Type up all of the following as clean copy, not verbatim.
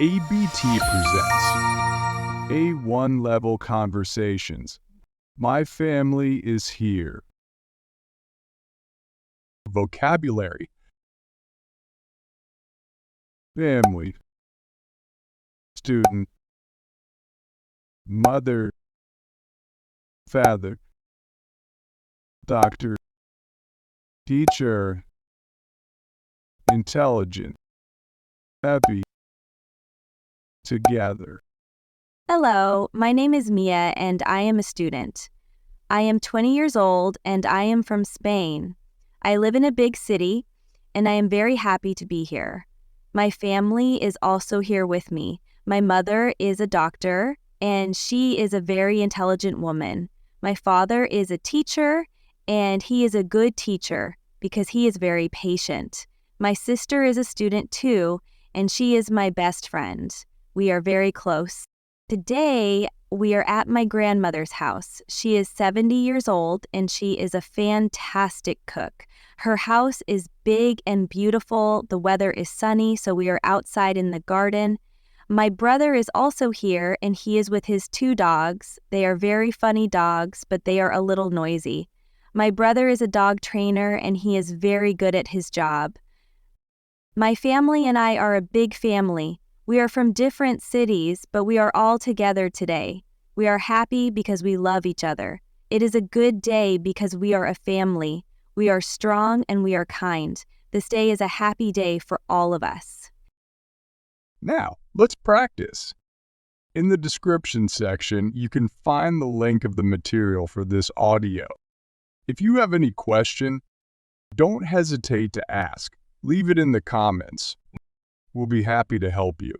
ABT presents A1 Level Conversations. My family is here. Vocabulary. Family. Student. Mother. Father. Doctor. Teacher. Intelligent. Happy. Together. Hello, my name is Mia and I am a student. I am 20 years old and I am from Spain. I live in a big city and I am very happy to be here. My family is also here with me. My mother is a doctor and she is a very intelligent woman. My father is a teacher and he is a good teacher because he is very patient. My sister is a student too and she is my best friend. We are very close. Today, we are at my grandmother's house. She is 70 years old and she is a fantastic cook. Her house is big and beautiful. The weather is sunny, so we are outside in the garden. My brother is also here and he is with his 2 dogs. They are very funny dogs, but they are a little noisy. My brother is a dog trainer and he is very good at his job. My family and I are a big family. We are from different cities, but we are all together today. We are happy because we love each other. It is a good day because we are a family. We are strong and we are kind. This day is a happy day for all of us. Now, let's practice. In the description section, you can find the link of the material for this audio. If you have any question, don't hesitate to ask. Leave it in the comments. We'll be happy to help you.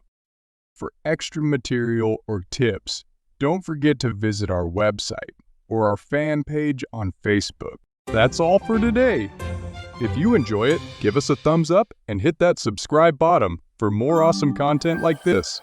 For extra material or tips, don't forget to visit our website or our fan page on Facebook. That's all for today. If you enjoy it, give us a thumbs up and hit that subscribe button for more awesome content like this.